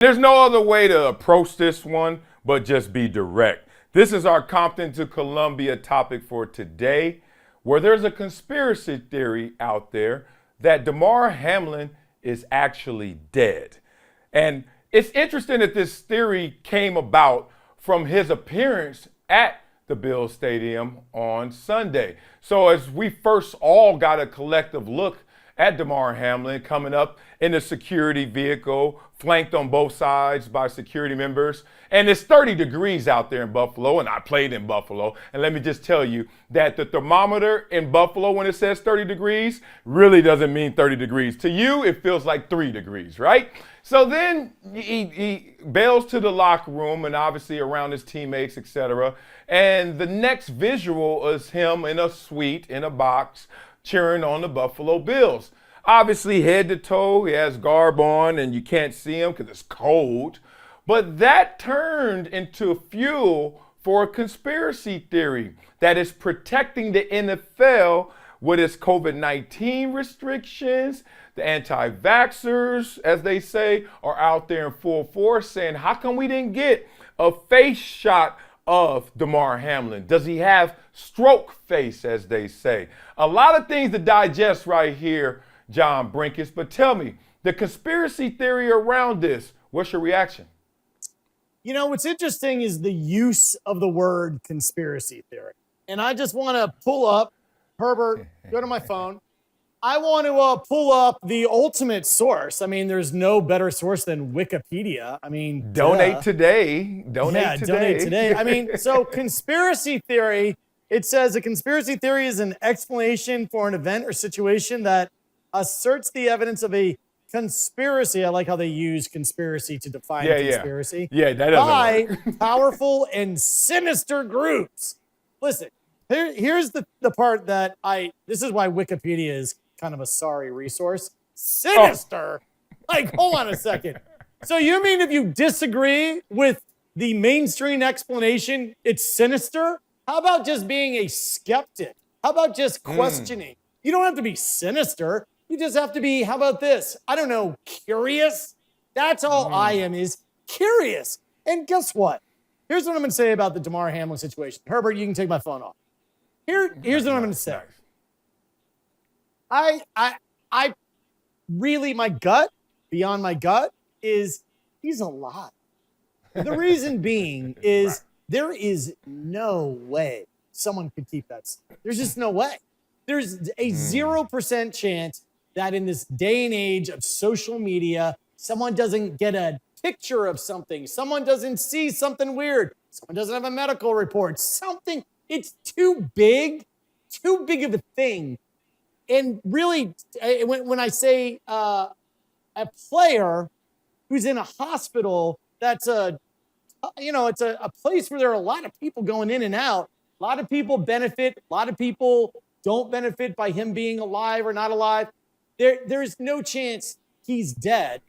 There's no other way to approach this one but just be direct. This is our Compton to Columbia topic for today, where there's a conspiracy theory out there that Damar Hamlin is actually dead. And it's interesting that this theory came about from his appearance at the Bills Stadium on Sunday. So as we first all got a collective look at Damar Hamlin coming up in the security vehicle, flanked on both sides by security members. And it's 30 degrees out there in Buffalo, and I played in Buffalo. And let me just tell you that the thermometer in Buffalo, when it says 30 degrees, really doesn't mean 30 degrees. To you, it feels like 3 degrees, right? So then he bails to the locker room and obviously around his teammates, etc. And the next visual is him in a suite, in a box, cheering on the Buffalo Bills. Obviously, head to toe, he has garb on, and you can't see him because it's cold. But that turned into fuel for a conspiracy theory that is protecting the NFL with its COVID-19 restrictions. The anti-vaxxers, as they say, are out there in full force saying, how come we didn't get a face shot of Damar Hamlin? Does he have stroke face, as they say? A lot of things to digest right here, John Brinkus, but tell me, the conspiracy theory around this, what's your reaction? You know, what's interesting is the use of the word conspiracy theory. And I just want to pull up, Herbert, go to my phone. I want to pull up the ultimate source. I mean, there's no better source than Wikipedia. I mean, donate today. Donate today. I mean, so conspiracy theory, it says a conspiracy theory is an explanation for an event or situation that asserts the evidence of a conspiracy. I like how they use conspiracy to define conspiracy. Yeah, that doesn't by work. powerful and sinister groups. Listen, here's the part that this is why Wikipedia is kind of a sorry resource. Sinister? Like, hold on a second. So you mean if you disagree with the mainstream explanation, it's sinister? How about just being a skeptic? How about just questioning? You don't have to be sinister. You just have to be, how about this? I don't know, curious? That's all I am, is curious. And guess what? Here's what I'm going to say about the Damar Hamlin situation. Herbert, you can take my phone off. Here's what I'm going to say. I really, my gut, beyond my gut, is he's alive. The reason being is there is no way someone could keep that. There's just no way. There's a 0% chance that in this day and age of social media, someone doesn't get a picture of something, someone doesn't see something weird, someone doesn't have a medical report, something, it's too big of a thing. And really, when I say a player who's in a hospital, that's it's a place where there are a lot of people going in and out. A lot of people benefit. A lot of people don't benefit by him being alive or not alive. There's no chance he's dead.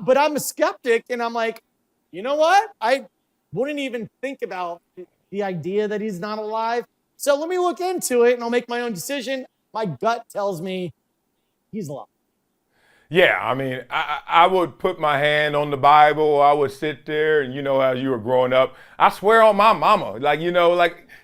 But I'm a skeptic, and I'm like, you know what? I wouldn't even think about the idea that he's not alive. So let me look into it, and I'll make my own decision. My gut tells me he's alive. Yeah, I mean, I would put my hand on the Bible. I would sit there, and as you were growing up, I swear on my mama, like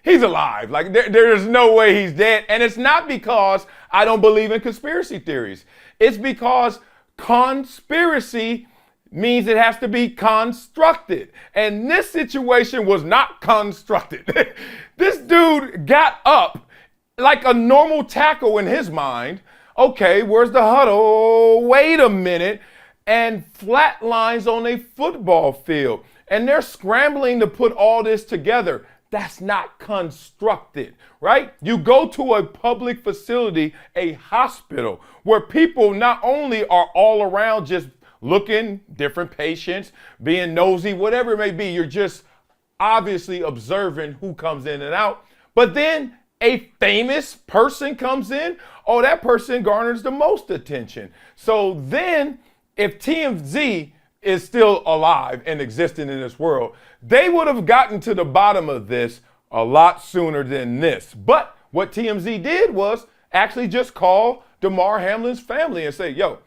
he's alive. Like there's no way he's dead. And it's not because I don't believe in conspiracy theories. It's because conspiracy means it has to be constructed. And this situation was not constructed. This dude got up like a normal tackle in his mind. Okay, where's the huddle? Wait a minute. And flatlines on a football field. And they're scrambling to put all this together. That's not constructed, right? You go to a public facility, a hospital, where people not only are all around just looking, different patients, being nosy, whatever it may be, you're just obviously observing who comes in and out. But then a famous person comes in, oh, that person garners the most attention. So then if TMZ is still alive and existing in this world, they would have gotten to the bottom of this a lot sooner than this. But what TMZ did was actually just call Damar Hamlin's family and say, yo,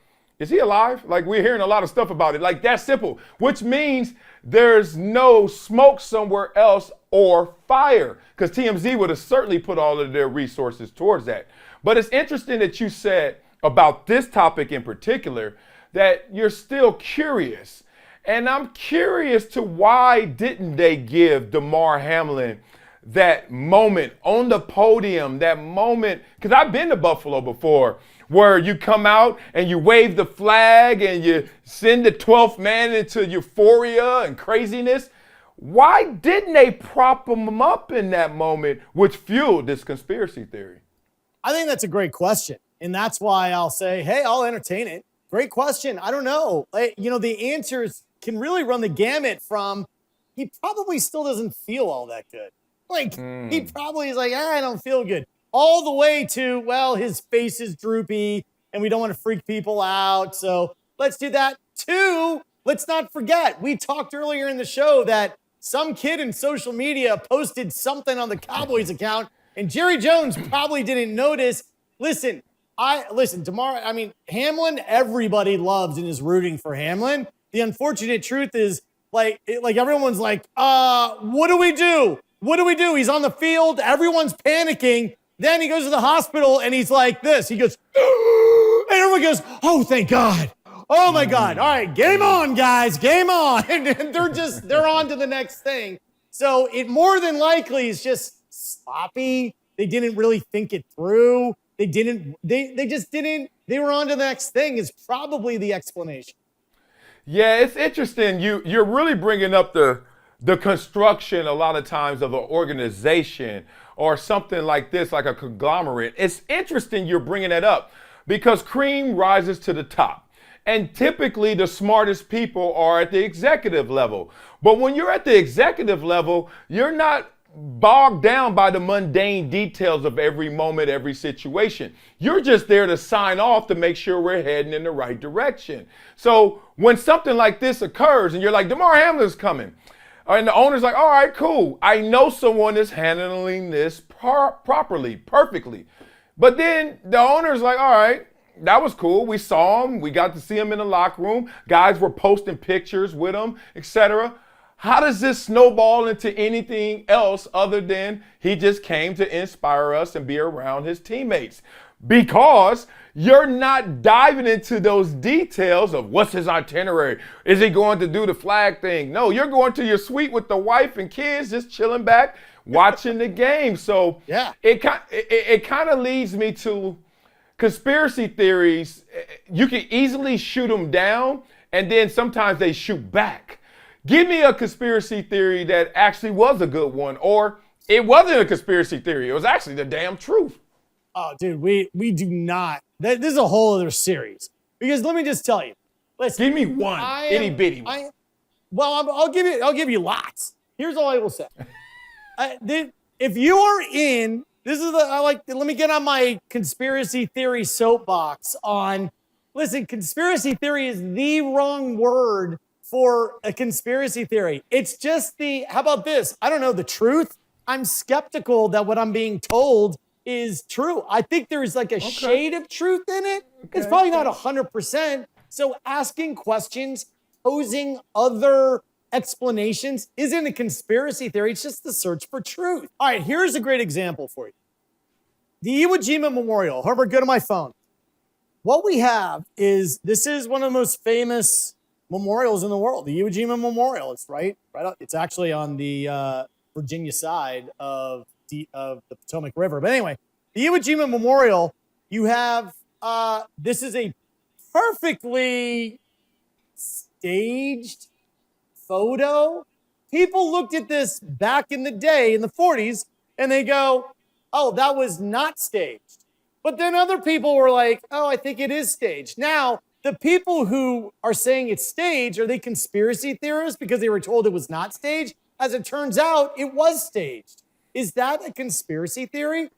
Is he alive? Like, we're hearing a lot of stuff about it. Like, that's simple, which means there's no smoke somewhere else or fire, because TMZ would have certainly put all of their resources towards that. But it's interesting that you said about this topic in particular that you're still curious. And I'm curious to why didn't they give Damar Hamlin that moment on the podium, that moment, because I've been to Buffalo before, where you come out and you wave the flag and you send the 12th man into euphoria and craziness. Why didn't they prop him up in that moment, which fueled this conspiracy theory? I think that's a great question. And that's why I'll say, hey, I'll entertain it. Great question. I don't know. The answers can really run the gamut from he probably still doesn't feel all that good. He probably is like, I don't feel good. All the way to, well, his face is droopy and we don't want to freak people out. So let's do that. 2, let's not forget, we talked earlier in the show that some kid in social media posted something on the Cowboys account and Jerry Jones probably didn't notice. Listen, Hamlin, everybody loves and is rooting for Hamlin. The unfortunate truth is, everyone's like, what do we do? What do we do? He's on the field. Everyone's panicking. Then he goes to the hospital and he's like this. He goes, and everyone goes, oh, thank God. Oh, my God. All right, game on, guys. Game on. And they're on to the next thing. So it more than likely is just sloppy. They didn't really think it through. They just didn't. They were on to the next thing is probably the explanation. Yeah, it's interesting. You're really bringing up the construction a lot of times of an organization or something like this, like a conglomerate. It's interesting you're bringing that up because cream rises to the top. And typically the smartest people are at the executive level. But when you're at the executive level, you're not bogged down by the mundane details of every moment, every situation. You're just there to sign off to make sure we're heading in the right direction. So when something like this occurs and you're like, Damar Hamlin's coming, and the owner's like, all right, cool. I know someone is handling this properly, perfectly. But then the owner's like, all right, that was cool. We saw him. We got to see him in the locker room. Guys were posting pictures with him, etc. How does this snowball into anything else other than he just came to inspire us and be around his teammates? Because you're not diving into those details of what's his itinerary. Is he going to do the flag thing? No, you're going to your suite with the wife and kids, just chilling back, watching the game. So yeah, it kind of leads me to conspiracy theories. You can easily shoot them down, and then sometimes they shoot back. Give me a conspiracy theory that actually was a good one, or it wasn't a conspiracy theory. It was actually the damn truth. Oh, dude, we do not. This is a whole other series. Because let me just tell you. Listen, give me one, itty bitty one. I'll give you lots. Here's all I will say. If you are in, let me get on my conspiracy theory soapbox on. Listen, conspiracy theory is the wrong word for a conspiracy theory. It's just how about this? I don't know the truth. I'm skeptical that what I'm being told is true. I think there's like a shade of truth in it. It's probably not 100%. So asking questions, posing other explanations isn't a conspiracy theory. It's just the search for truth. All right, here's a great example for you. The Iwo Jima Memorial. Herbert, go to my phone. What we have is, this is one of the most famous memorials in the world, the Iwo Jima Memorial. It's right up. It's actually on the Virginia side of the Potomac River. But anyway, the Iwo Jima Memorial, you have, this is a perfectly staged photo. People looked at this back in the day in the 40s and they go, oh, that was not staged. But then other people were like, oh, I think it is staged. Now, the people who are saying it's staged, are they conspiracy theorists because they were told it was not staged? As it turns out, it was staged. Is that a conspiracy theory?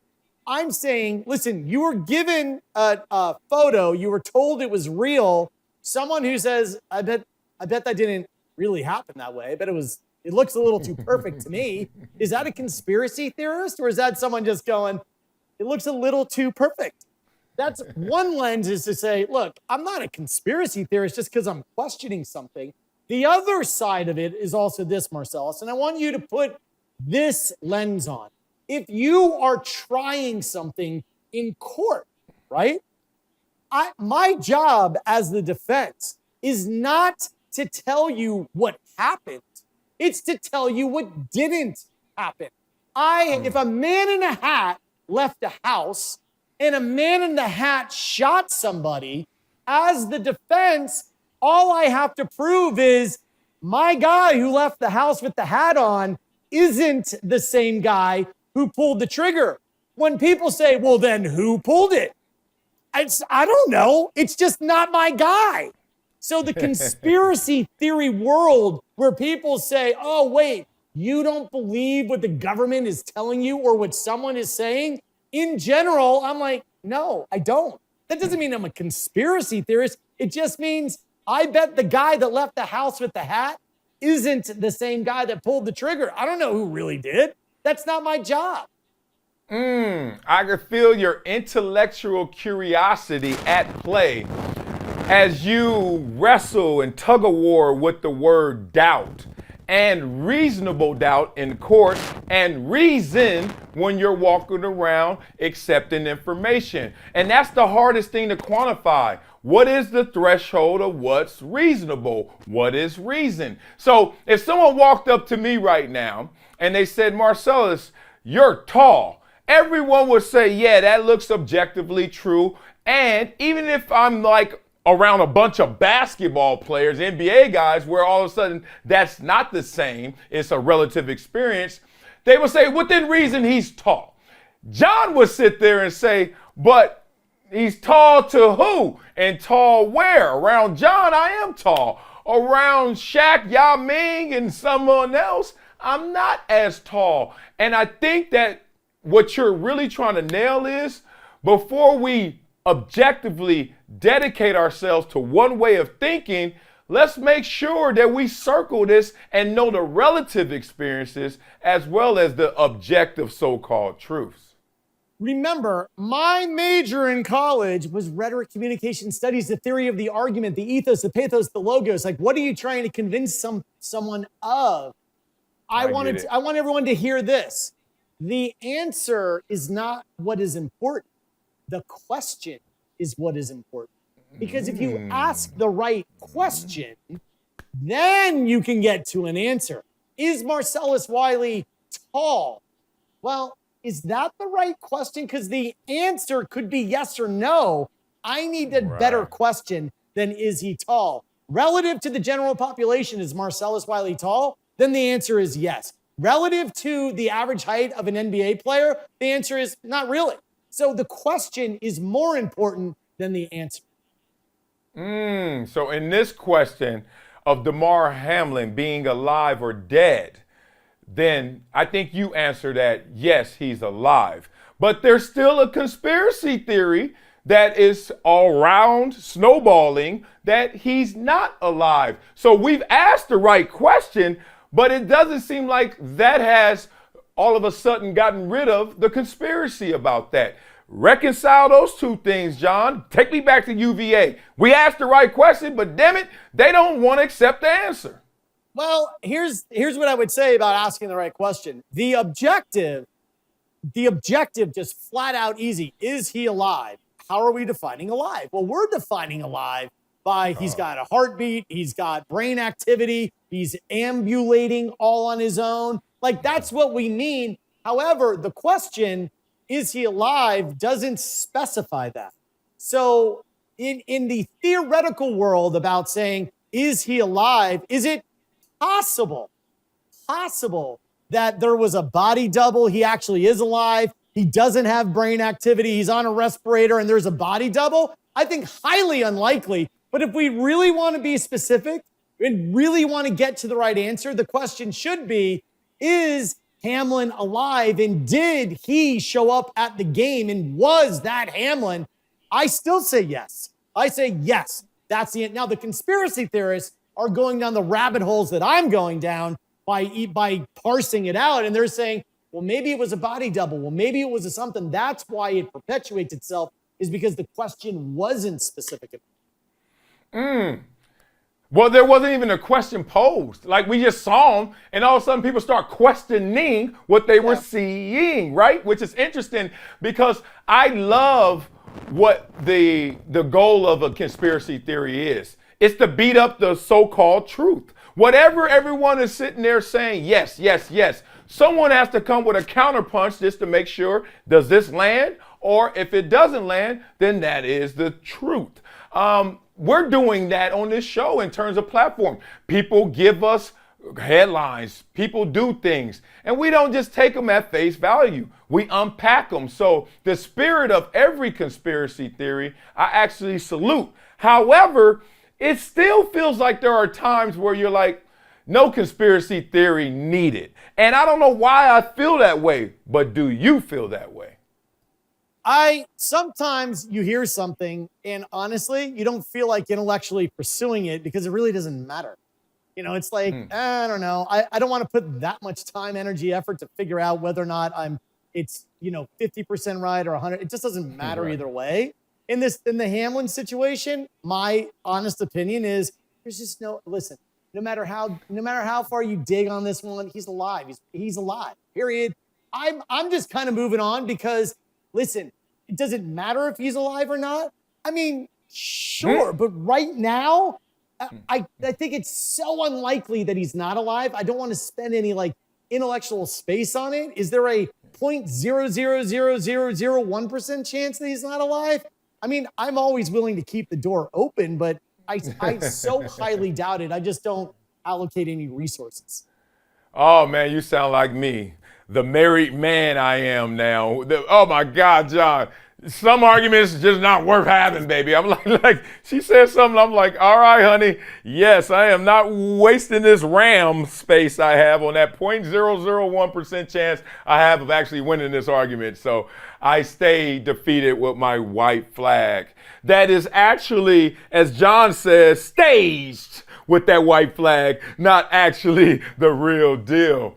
I'm saying, listen, you were given a photo, you were told it was real. Someone who says, I bet that didn't really happen that way. I bet it looks a little too perfect to me. Is that a conspiracy theorist, or is that someone just going, it looks a little too perfect? That's one lens, is to say, look, I'm not a conspiracy theorist just because I'm questioning something. The other side of it is also this, Marcellus, and I want you to put this lens on. If you are trying something in court, right? My job as the defense is not to tell you what happened. It's to tell you what didn't happen. If a man in a hat left a house and a man in the hat shot somebody, as the defense, all I have to prove is my guy who left the house with the hat on isn't the same guy who pulled the trigger. When people say, well, then who pulled it? I don't know. It's just not my guy. So the conspiracy theory world where people say, oh, wait, you don't believe what the government is telling you or what someone is saying? In general, I'm like, no, I don't. That doesn't mean I'm a conspiracy theorist. It just means I bet the guy that left the house with the hat isn't the same guy that pulled the trigger. I don't know who really did. That's not my job. I can feel your intellectual curiosity at play as you wrestle and tug of war with the word doubt and reasonable doubt in court and reason when you're walking around accepting information. And that's the hardest thing to quantify. What is the threshold of what's reasonable? What is reason? So if someone walked up to me right now and they said, Marcellus, you're tall, everyone would say, yeah, that looks objectively true. And even if I'm like around a bunch of basketball players, NBA guys, where all of a sudden that's not the same, it's a relative experience, they would say, within reason, he's tall. John would sit there and say, but he's tall to who? And tall where? Around John, I am tall. Around Shaq, Yao Ming, and someone else, I'm not as tall. And I think that what you're really trying to nail is, before we objectively dedicate ourselves to one way of thinking, let's make sure that we circle this and know the relative experiences as well as the objective so-called truths. Remember, my major in college was rhetoric communication studies, the theory of the argument, the ethos, the pathos, the logos. Like, what are you trying to convince someone of? I want everyone to hear this. The answer is not what is important. The question is what is important. Because if you ask the right question, then you can get to an answer. Is Marcellus Wiley tall? Well, is that the right question? Because the answer could be yes or no. I need a better question than is he tall? Relative to the general population, is Marcellus Wiley tall? Then the answer is yes. Relative to the average height of an NBA player, the answer is not really. So the question is more important than the answer. So in this question of Damar Hamlin being alive or dead, then I think you answer that, yes, he's alive. But there's still a conspiracy theory that is all around snowballing that he's not alive. So we've asked the right question, but it doesn't seem like that has all of a sudden gotten rid of the conspiracy about that. Reconcile those two things, John. Take me back to UVA. We asked the right question, but damn it, they don't want to accept the answer. Well, here's what I would say about asking the right question. The objective just flat out easy. Is he alive? How are we defining alive? Well, we're defining alive by he's got a heartbeat, he's got brain activity, he's ambulating all on his own. Like, that's what we mean. However, the question, is he alive, doesn't specify that. So in the theoretical world about saying, is he alive, is it possible that there was a body double, he actually is alive, he doesn't have brain activity, he's on a respirator, and there's a body double? I think highly unlikely. But if we really want to be specific and really want to get to the right answer, the question should be, is Hamlin alive, and did he show up at the game, and was that Hamlin? I still say yes. I say yes. That's the end. Now, the conspiracy theorists are going down the rabbit holes that I'm going down by parsing it out, and they're saying, well, maybe it was a body double. Well, maybe it was something. That's why it perpetuates itself, is because the question wasn't specific enough. Well, there wasn't even a question posed. Like, we just saw them, and all of a sudden people start questioning what they were seeing, right? Which is interesting because I love what the goal of a conspiracy theory is. It's to beat up the so-called truth. Whatever everyone is sitting there saying, yes, yes, yes, someone has to come with a counterpunch just to make sure, does this land? Or if it doesn't land, then that is the truth. We're doing that on this show in terms of platform. People give us headlines, people do things, and we don't just take them at face value. We unpack them. So the spirit of every conspiracy theory, I actually salute. However, it still feels like there are times where you're like, no conspiracy theory needed. And I don't know why I feel that way, but do you feel that way? Sometimes you hear something and honestly, you don't feel like intellectually pursuing it because it really doesn't matter. You know, it's like, I don't know. I don't want to put that much time, energy, effort to figure out whether or not it's 50% right or 100. It just doesn't matter either way. In the Hamlin situation, my honest opinion is there's just listen, no matter how far you dig on this one, he's alive. He's alive. Period. I'm just kind of moving on because listen, it doesn't matter if he's alive or not. I mean, sure, but right now, I think it's so unlikely that he's not alive. I don't want to spend any intellectual space on it. Is there a 0.0000001% chance that he's not alive? I mean, I'm always willing to keep the door open, but I so highly doubt it. I just don't allocate any resources. Oh man, you sound like me. The married man I am now. Oh my God, John. Some arguments just not worth having, baby. I'm like she said something. I'm like, all right, honey. Yes, I am not wasting this RAM space I have on that 0.001% chance I have of actually winning this argument. So I stay defeated with my white flag. That is actually, as John says, staged with that white flag, not actually the real deal.